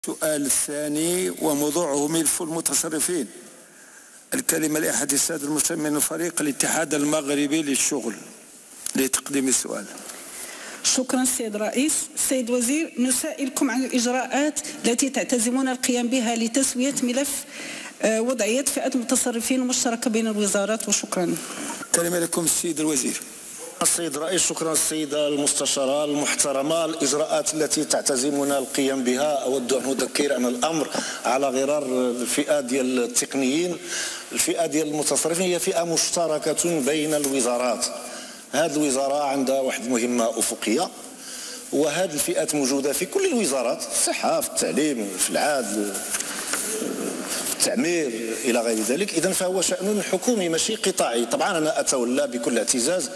السؤال الثاني وموضوعه ملف المتصرفين. الكلمة لأحد السادة المسؤولين من فريق الاتحاد المغربي للشغل لتقديم السؤال. شكرا السيد الرئيس. السيد الوزير، نسائلكم عن الإجراءات التي تعتزمون القيام بها لتسوية ملف وضعية فئة المتصرفين المشتركة بين الوزارات، وشكرا. كلمة لكم السيد الوزير. السيد الرئيس، شكرا السيدة المستشارة المحترمة. الإجراءات التي تعتزمنا القيام بها أود أن أذكر أن الأمر على غرار الفئة ديال التقنيين. الفئة ديال المتصرفين هي فئة مشتركة بين الوزارات. هذه الوزارة عندها واحد المهمة أفقية، وهذه الفئات موجودة في كل الوزارات، في الصحة، في التعليم، في العدل، في التعمير إلى غير ذلك. إذن فهو شأن حكومي ماشي قطاعي. طبعا أنا أتولى بكل اعتزاز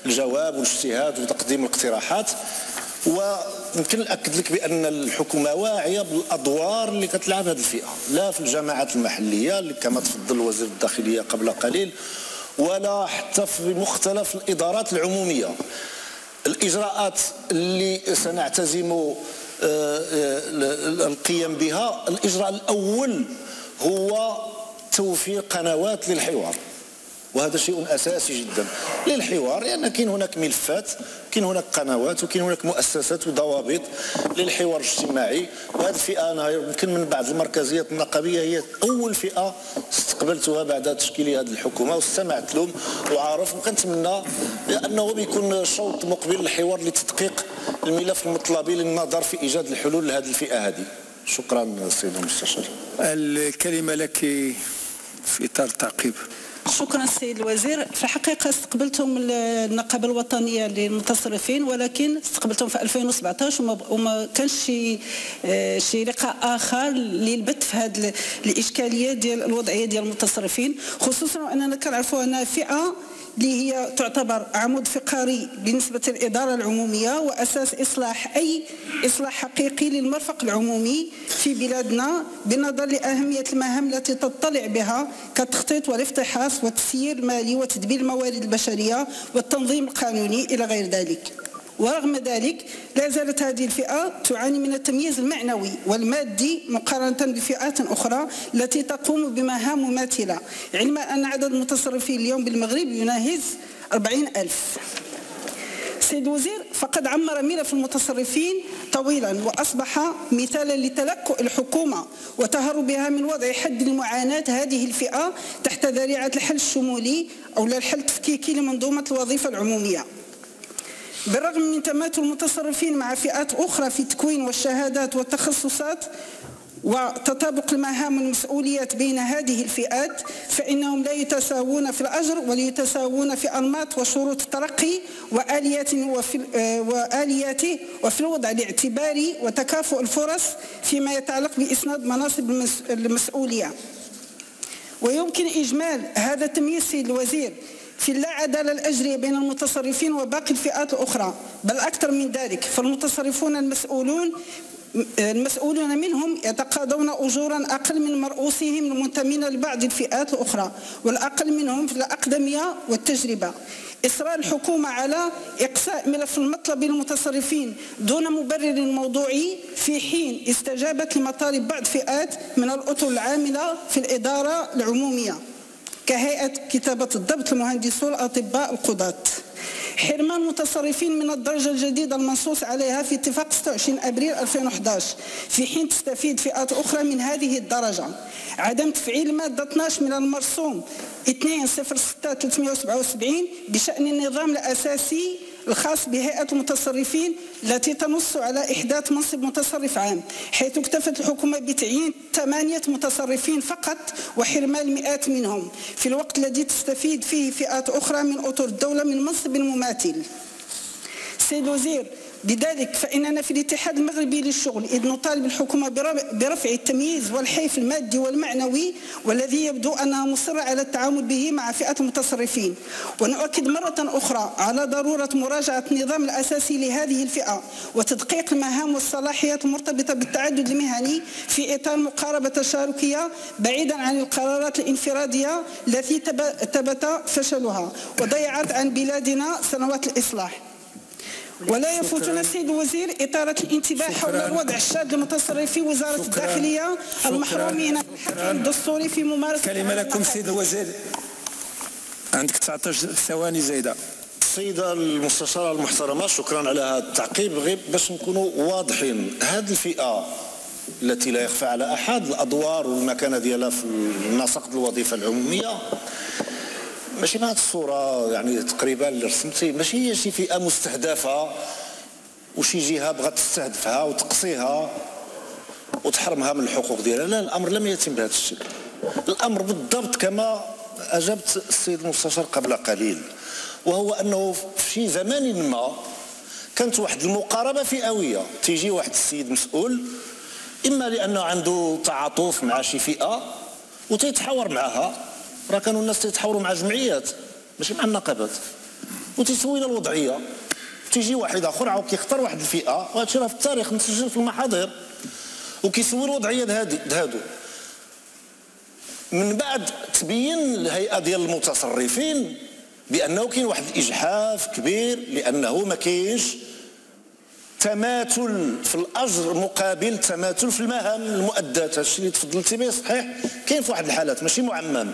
الجواب والاجتهاد وتقديم الاقتراحات، ويمكن نأكد لك بأن الحكومة واعية بالأدوار اللي كتلعب هذه الفئة، لا في الجماعات المحلية اللي كما تفضل وزير الداخلية قبل قليل، ولا حتى في مختلف الإدارات العمومية. الإجراءات اللي سنعتزم القيام بها، الإجراء الأول هو توفير قنوات للحوار، وهذا شيء أساسي جدا للحوار، لأن كاين هناك ملفات، كاين هناك قنوات، وكاين هناك مؤسسات وضوابط للحوار الاجتماعي. وهذه الفئة أنا يمكن من بعض المركزيات النقابية هي أول فئة استقبلتها بعد تشكيل هذه الحكومة، واستمعت لهم وعارف، وكنتمنى أنه بيكون شوط مقبل للحوار لتدقيق الملف المطلبي للنظر في إيجاد الحلول لهذه الفئة هذه. شكرا سيدي المستشار. الكلمة لك في إطار تعقيب. شكرا السيد الوزير. في الحقيقة استقبلتهم النقابة الوطنية للمتصرفين، ولكن استقبلتهم في 2017 وما كانش شي لقاء آخر للبت في هذه الإشكالية ديال الوضعية ديال المتصرفين، خصوصا أننا كنعرفوا أنها فئة اللي هي تعتبر عمود فقري بالنسبة للإدارة العمومية، وأساس أي إصلاح حقيقي للمرفق العمومي في بلادنا، بالنظر لأهمية المهام التي تطلع بها كالتخطيط والافتحاص والتسيير المالي وتدبير الموارد البشرية والتنظيم القانوني إلى غير ذلك. ورغم ذلك لا زالت هذه الفئة تعاني من التمييز المعنوي والمادي مقارنة بفئات أخرى التي تقوم بمهام مماثلة، علما أن عدد المتصرفين اليوم بالمغرب يناهز 40,000. سيد الوزير، فقد عمر ملف المتصرفين طويلا وأصبح مثالا لتلكؤ الحكومة وتهربها من وضع حد لمعاناة هذه الفئة تحت ذريعة الحل الشمولي أو الحل التفكيكي لمنظومة الوظيفة العمومية. بالرغم من تماثل المتصرفين مع فئات أخرى في التكوين والشهادات والتخصصات وتطابق المهام والمسؤوليات بين هذه الفئات، فإنهم لا يتساوون في الأجر ولا يتساوون في أنماط وشروط الترقي وآلياته وفي الوضع الاعتباري وتكافؤ الفرص فيما يتعلق بإسناد مناصب المسؤولية. ويمكن إجمال هذا التمييز سيد الوزير في اللا عدالة الأجرية بين المتصرفين وباقي الفئات الأخرى، بل أكثر من ذلك، فالمتصرفون المسؤولون منهم يتقاضون أجورا أقل من مرؤوسهم المنتمين لبعض الفئات الأخرى، والأقل منهم في الأقدمية والتجربة. إصرار الحكومة على إقصاء ملف المطلب للمتصرفين دون مبرر موضوعي في حين استجابت لمطالب بعض فئات من الأطر العاملة في الإدارة العمومية كهيئة كتابة الضبط، المهندسون، الأطباء، القضاة. حرمان المتصرفين من الدرجة الجديدة المنصوص عليها في اتفاق 26 أبريل 2011 في حين تستفيد فئات أخرى من هذه الدرجة. عدم تفعيل مادة 12 من المرسوم 206377 بشأن النظام الأساسي الخاص بهيئة المتصرفين التي تنص على إحداث منصب متصرف عام، حيث اكتفت الحكومة بتعيين 8 متصرفين فقط وحرمان المئات منهم في الوقت الذي تستفيد فيه فئات أخرى من أطر الدولة من منصب مماثل. سيد الوزير، لذلك فإننا في الاتحاد المغربي للشغل إذ نطالب الحكومة برفع التمييز والحيف المادي والمعنوي والذي يبدو أنها مصرة على التعامل به مع فئة المتصرفين، ونؤكد مرة أخرى على ضرورة مراجعة النظام الأساسي لهذه الفئة وتدقيق المهام والصلاحيات المرتبطة بالتعدد المهني في إطار مقاربة تشاركية بعيدا عن القرارات الانفرادية التي ثبت فشلها وضيعت عن بلادنا سنوات الإصلاح. ولا يفوتنا السيد الوزير إثارة الانتباه حول الوضع الشاذ للمتصرفين في وزارة الداخلية المحرومين من الحق الدستوري في ممارسة. كلمة لكم سيد الوزير، عندك 19 ثواني زايدة. السيدة المستشارة المحترمة، شكرا على هذا التعقيب. غير باش نكونوا واضحين، هذه الفئة التي لا يخفى على أحد الأدوار والمكانة ديالها في النسق الوظيفة العمومية ماشي بهذه الصورة يعني تقريبا اللي رسمتي، ماشي هي شي فئة مستهدفة وشي جهة بغات تستهدفها وتقصيها وتحرمها من الحقوق ديالها. لا، الأمر لم يتم بهذا الشكل. الأمر بالضبط كما أجبت السيد المستشار قبل قليل، وهو أنه في شي زمان ما كانت واحد المقاربة فئوية، تيجي واحد السيد مسؤول إما لأنه عنده تعاطف مع شي فئة وتيتحاور معها، راه كانوا الناس تيتحاوروا مع جمعيات ماشي مع النقابات، وتيسوي لها الوضعية. تيجي واحد آخر عاود كيختار واحد الفئة، وهذا الشيء راه في التاريخ مسجل في المحاضر، وكيسوي الوضعية هادو. من بعد تبين الهيئة ديال المتصرفين بأنه كاين واحد الإجحاف كبير، لأنه ما كاينش تماثل في الأجر مقابل تماثل في المهام المؤدات. هذا الشيء اللي تفضلتي به صحيح، كاين في واحد الحالات ماشي معمم.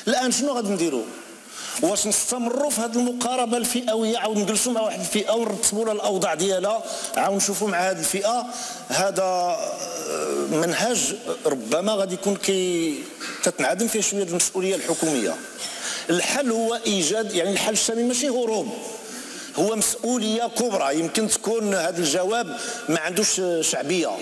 الآن شنو غادي نديروا؟ واش نستمروا في هذه المقاربة الفئوية، عاود نجلسوا مع واحد الفئة ونرتبوا لها الأوضاع ديالها، عاود نشوفوا مع هذه الفئة؟ هذا منهج ربما غادي يكون تتنعدم فيه شوية المسؤولية الحكومية. الحل هو إيجاد، يعني الحل الشامل ماشي هروب، هو مسؤولية كبرى. يمكن تكون هذا الجواب ما عندوش شعبية،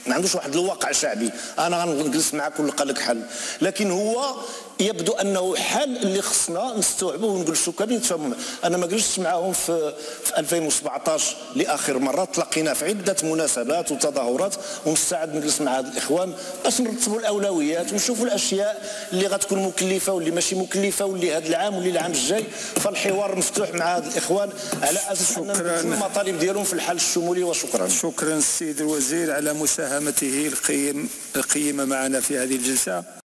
ما عندوش واحد الواقع شعبي، انا غنجلس معك ونلقى لك حل، لكن هو يبدو انه حل اللي خصنا نستوعبوه ونجلسوا كاملين نتفاهموا. انا ما جلستش معاهم في 2017 لاخر مره، تلاقينا في عده مناسبات وتظاهرات، ومستعد نجلس مع هاد الاخوان باش نرتبوا الاولويات ونشوفوا الاشياء اللي غتكون مكلفه واللي ماشي مكلفه، واللي هذا العام واللي العام الجاي. فالحوار مفتوح مع هاد الاخوان على اساس ان ننفذوا المطالب ديالهم في الحل الشمولي. وشكرا. شكرا السيد الوزير على مساهمته القيمة معنا في هذه الجلسة.